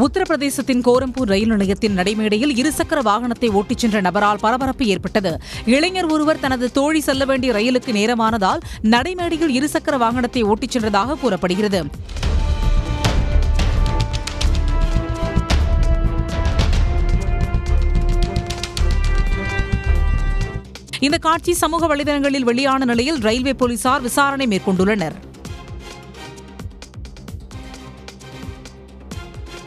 உத்தரப்பிரதேசத்தின் கோரம்பூர் ரயில் நிலையத்தின் நடைமேடையில் இருசக்கர வாகனத்தை ஓட்டிச் சென்ற நபரால் பரபரப்பு ஏற்பட்டது. இளைஞர் ஒருவர் தனது தோழி செல்ல வேண்டிய ரயிலுக்கு நேரமானதால் நடைமேடையில் இருசக்கர வாகனத்தை ஓட்டிச் சென்றதாக கூறப்படுகிறது. இந்த காட்சி சமூக வலைதளங்களில் வெளியான நிலையில் ரயில்வே போலீசார் விசாரணை மேற்கொண்டுள்ளனர்.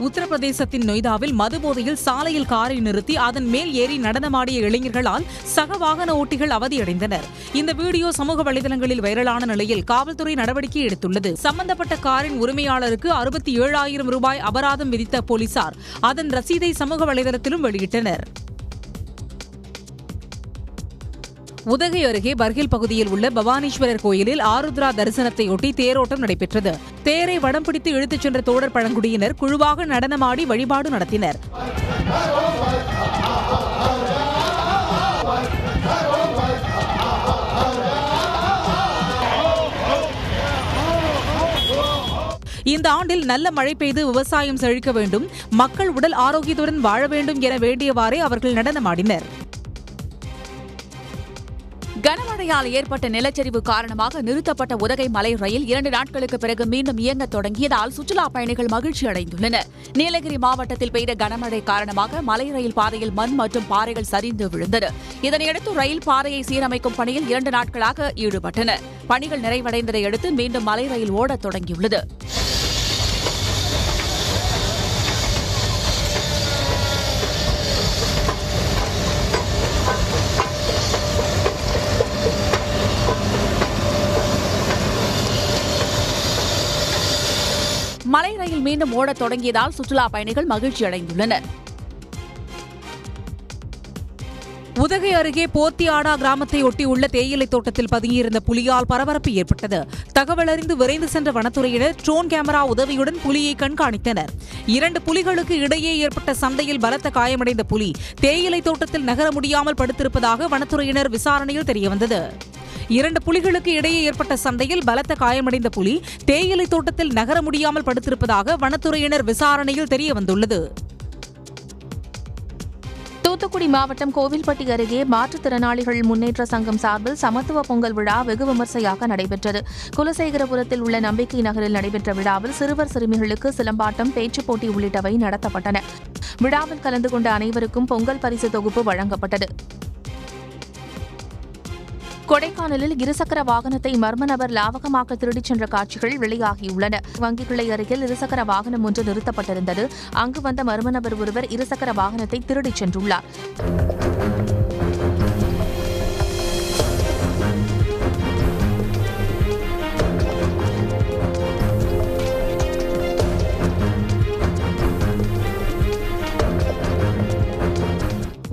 உத்தரப்பிரதேசத்தின் நொய்டாவில் மதுபோதையில் சாலையில் காரை நிறுத்தி அதன் மேல் ஏறி நடனமாடிய இளைஞர்களால் சக வாகன ஓட்டிகள் அவதியடைந்தனர். இந்த வீடியோ சமூக வலைதளங்களில் வைரலான நிலையில் காவல்துறை நடவடிக்கை எடுத்துள்ளது. சம்பந்தப்பட்ட காரின் உரிமையாளருக்கு 67,000 ரூபாய் அபராதம் விதித்த போலீசார் அதன் ரசீதை சமூக வலைதளத்திலும் வெளியிட்டனர். உதகை அருகே பர்கில் பகுதியில் உள்ள பவானீஸ்வரர் கோயிலில் ஆருத்ரா தரிசனத்தையொட்டி தேரோட்டம் நடைபெற்றது. தேரை வடம் பிடித்து இழுத்துச் சென்ற தோடர் பழங்குடியினர் குழுவாக நடனமாடி வழிபாடு நடத்தினர். இந்த ஆண்டில் நல்ல மழை பெய்து விவசாயம் செழிக்க வேண்டும், மக்கள் உடல் ஆரோக்கியத்துடன் வாழ வேண்டும் என வேண்டியவாறே அவர்கள் நடனமாடினர். கனமழையால் ஏற்பட்ட நிலச்சரிவு காரணமாக நிறுத்தப்பட்ட உதகை மலை ரயில் 2 நாட்களுக்கு பிறகு மீண்டும் இயங்க தொடங்கியதால் சுற்றுலா பயணிகள் மகிழ்ச்சி அடைந்துள்ளனர். நீலகிரி மாவட்டத்தில் பெய்த கனமழை காரணமாக மலை ரயில் பாதையில் மண் மற்றும் பாறைகள் சரிந்து விழுந்தது. இதனையடுத்து ரயில் பாதையை சீரமைக்கும் பணியில் 2 நாட்களாக ஈடுபட்டனர். பணிகள் நிறைவடைந்ததை அடுத்து மீண்டும் மலை ரயில் ஓடத் தொடங்கியுள்ளது. மலை ரயில் மீண்டும் ஓடத் தொடங்கியதால் சுற்றுலா பயணிகள் மகிழ்ச்சி அடைந்துள்ளனர். உதகை அருகே போத்தியாடா கிராமத்தை ஒட்டியுள்ள தேயிலை தோட்டத்தில் பதுங்கியிருந்த புலியால் பரபரப்பு ஏற்பட்டது. தகவலறிந்து விரைந்து சென்ற வனத்துறையினர் ட்ரோன் கேமரா உதவியுடன் புலியை கண்காணித்தனர். 2 புலிகளுக்கு இடையே ஏற்பட்ட சண்டையில் பலத்த காயமடைந்த புலி தேயிலை தோட்டத்தில் நகர முடியாமல் படுத்திருப்பதாக வனத்துறையினர் விசாரணையில் தெரியவந்தது. 2 புலிகளுக்கு இடையே ஏற்பட்ட சண்டையில் பலத்த காயமடைந்த புலி தேயிலை தோட்டத்தில் நகர முடியாமல் படுத்திருப்பதாக வனத்துறையினர் விசாரணையில் தெரியவந்துள்ளது. தூத்துக்குடி மாவட்டம் கோவில்பட்டி அருகே மாற்றுத்திறனாளிகள் முன்னேற்ற சங்கம் சார்பில் சமத்துவ பொங்கல் விழா வெகு விமர்சையாக நடைபெற்றது. குலசேகரபுரத்தில் உள்ள நம்பிக்கை நகரில் நடைபெற்ற விழாவில் சிறுவர் சிறுமிகளுக்கு சிலம்பாட்டம், பேச்சுப் போட்டி உள்ளிட்டவை நடத்தப்பட்டன. விழாவில் கலந்து கொண்ட அனைவருக்கும் பொங்கல் பரிசு தொகுப்பு வழங்கப்பட்டது. கொடைக்கானலில் இருசக்கர வாகனத்தை மர்ம நபர் லாவகமாக திருடிச் சென்ற காட்சிகள் வெளியாகியுள்ளன. வங்கி கிளை அருகில் இருசக்கர வாகனம் ஒன்று நிறுத்தப்பட்டிருந்தது. அங்கு வந்த மர்ம நபர் ஒருவர் இருசக்கர வாகனத்தை திருடிச் சென்றுள்ளார்.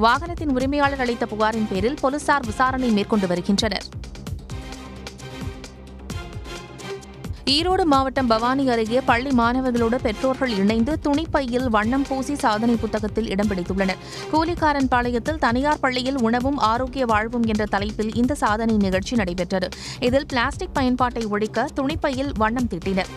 வாகனத்தின் உரிமையாளர் அளித்த புகாரின் பேரில் போலீசார் விசாரணை மேற்கொண்டு வருகின்றனர். ஈரோடு மாவட்டம் பவானி அருகே பள்ளி மாணவர்களோடு பெற்றோர்கள் இணைந்து துணிப்பையில் வண்ணம் பூசி சாதனை புத்தகத்தில் இடம் பிடித்துள்ளனர். கூலிக்காரன் பாளையத்தில் தனியார் பள்ளியில் உணவும் ஆரோக்கிய வாழ்வும் என்ற தலைப்பில் இந்த சாதனை நிகழ்ச்சி நடைபெற்றது. இதில் பிளாஸ்டிக் பயன்பாட்டை ஒழிக்க துணிப்பையில் வண்ணம் தீட்டினர்.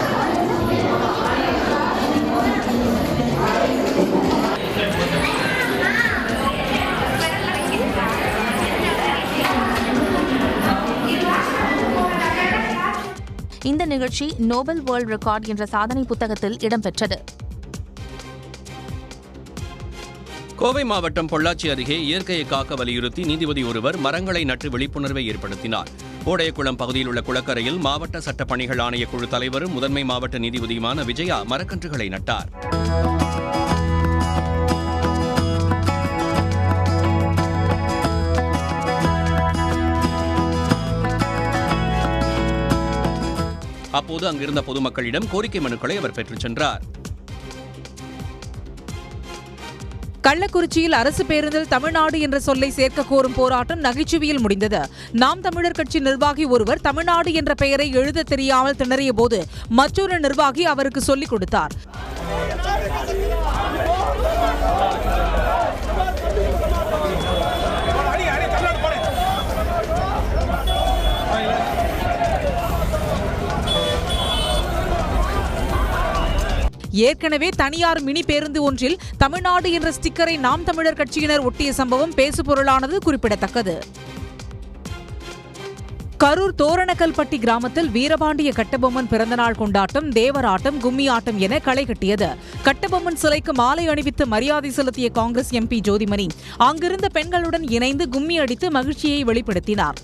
இந்த நிகழ்ச்சி நோபல் வேர்ல்ட் ரெக்கார்ட் என்ற சாதனை புத்தகத்தில் இடம்பெற்றது. கோவை மாவட்டம் பொள்ளாச்சி அருகே இயற்கையை காக்க வலியுறுத்தி நீதிபதி ஒருவர் மரங்களை நட்டு விழிப்புணர்வை ஏற்படுத்தினார். ஓடையக்குளம் பகுதியில் உள்ள குளக்கரையில் மாவட்ட சட்டப்பணிகள் ஆணைய குழு தலைவரும் முதன்மை மாவட்ட நீதிபதியுமான விஜயா மரக்கன்றுகளை நட்டார். அப்போது அங்கிருந்த பொதுமக்களிடம் கோரிக்கை மனுக்களை அவர் பெற்றுச் சென்றார். கள்ளக்குறிச்சியில் அரசு பேருந்தில் தமிழ்நாடு என்ற சொல்லை சேர்க்க கோரும் போராட்டம் நகைச்சுவையில் முடிந்தது. நாம் தமிழர் கட்சி நிர்வாகி ஒருவர் தமிழ்நாடு என்ற பெயரை எழுத தெரியாமல் திணறிய போது மற்றொரு நிர்வாகி அவருக்கு சொல்லிக் கொடுத்தார். ஏற்கனவே தனியார் மினி பேருந்து ஒன்றில் தமிழ்நாடு என்ற ஸ்டிக்கரை நாம் தமிழர் கட்சியினர் ஒட்டிய சம்பவம் பேசுபொருளானது குறிப்பிடத்தக்கது. கரூர் தோரணக்கல்பட்டி கிராமத்தில் வீரபாண்டிய கட்டபொம்மன் பிறந்தநாள் கொண்டாட்டம், தேவராட்டம், கும்மி ஆட்டம் என களை கட்டியது. கட்டபொம்மன் சிலைக்கு மாலை அணிவித்து மரியாதை செலுத்திய காங்கிரஸ் எம்பி ஜோதிமணி அங்கிருந்த பெண்களுடன் இணைந்து கும்மி அடித்து மகிழ்ச்சியை வெளிப்படுத்தினார்.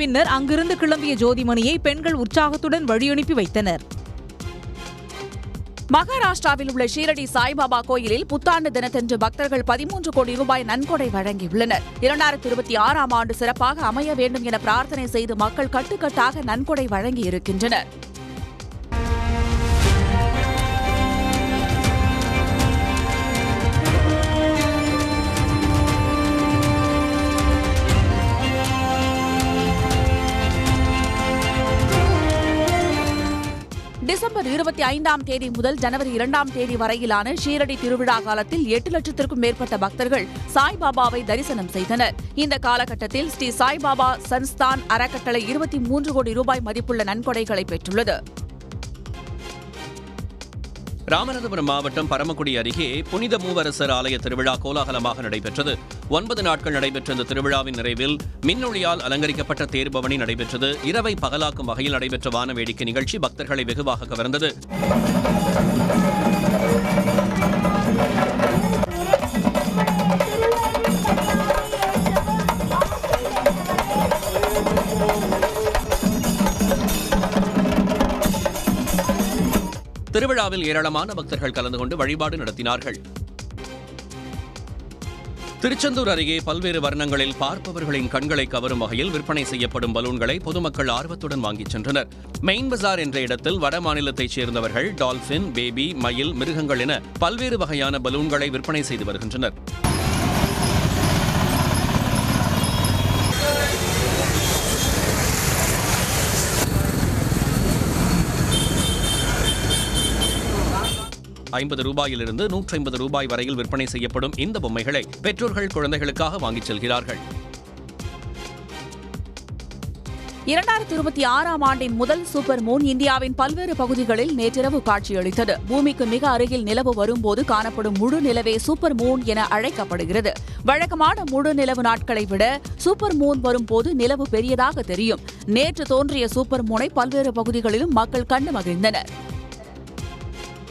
பின்னர் அங்கிருந்து கிளம்பிய ஜோதிமணியை பெண்கள் உற்சாகத்துடன் வழியனுப்பி வைத்தனர். மகாராஷ்டிராவில் உள்ள ஷீரடி சாய்பாபா கோயிலில் புத்தாண்டு தினத்தன்று பக்தர்கள் 13 கோடி ரூபாய் நன்கொடை வழங்கியுள்ளனர். 2026ஆம் ஆண்டு சிறப்பாக அமைய வேண்டும் என பிரார்த்தனை செய்து மக்கள் கட்டுக்கட்டாக நன்கொடை வழங்கியிருக்கின்றனர். டிசம்பர் 25ஆம் தேதி முதல் ஜனவரி 2ஆம் தேதி வரையிலான ஷீரடி திருவிழா காலத்தில் 8 லட்சத்திற்கும் மேற்பட்ட பக்தர்கள் சாய்பாபாவை தரிசனம் செய்தனர். இந்த காலகட்டத்தில் ஸ்ரீ சாய்பாபா சன்ஸ்தான் அறக்கட்டளை 23 கோடி ரூபாய் மதிப்புள்ள நன்கொடைகளை பெற்றுள்ளது. ராமநாதபுரம் மாவட்டம் பரமக்குடி அருகே புனித மூவரசர் ஆலய திருவிழா கோலாகலமாக நடைபெற்றது. 9 நாட்கள் நடைபெற்ற இந்த திருவிழாவின் நிறைவில் மின்னொளியால் அலங்கரிக்கப்பட்ட தேர்பவனி நடைபெற்றது. இரவை பகலாக்கும் வகையில் நடைபெற்ற வான வேடிக்கை நிகழ்ச்சி பக்தர்களை வெகுவாக கவர்ந்தது. திருவிழாவில் ஏராளமான பக்தர்கள் கலந்து கொண்டு வழிபாடு நடத்தினார்கள். திருச்செந்தூர் அருகே பல்வேறு வர்ணங்களில் பார்ப்பவர்களின் கண்களை கவரும் வகையில் விற்பனை செய்யப்படும் பலூன்களை பொதுமக்கள் ஆர்வத்துடன் வாங்கிச் சென்றனர். மெயின் பஜார் என்ற இடத்தில் வட மாநிலத்தைச் சேர்ந்தவர்கள் டால்பின், பேபி, மயில், மிருகங்கள் என பல்வேறு வகையான பலூன்களை விற்பனை செய்து வருகின்றனர். ரூபாயிலிருந்து 150 ரூபாய் வரையில் விற்பனை செய்யப்படும் இந்த பொம்மைகளை பெற்றோர்கள் குழந்தைகளுக்காக வாங்கிச் செல்கிறார்கள். 2026ஆம் ஆண்டின் முதல் சூப்பர் மூன் இந்தியாவின் பல்வேறு பகுதிகளில் நேற்றிரவு காட்சியளித்தது. பூமிக்கு மிக அருகில் நிலவு வரும்போது காணப்படும் முழு நிலவே சூப்பர் மூன் என அழைக்கப்படுகிறது. வழக்கமான முழு நிலவு நாட்களை விட சூப்பர் மூன் வரும்போது நிலவு பெரியதாக தெரியும். நேற்று தோன்றிய சூப்பர் மூனை பல்வேறு பகுதிகளிலும் மக்கள் கண்டு மகிழ்ந்தனர்.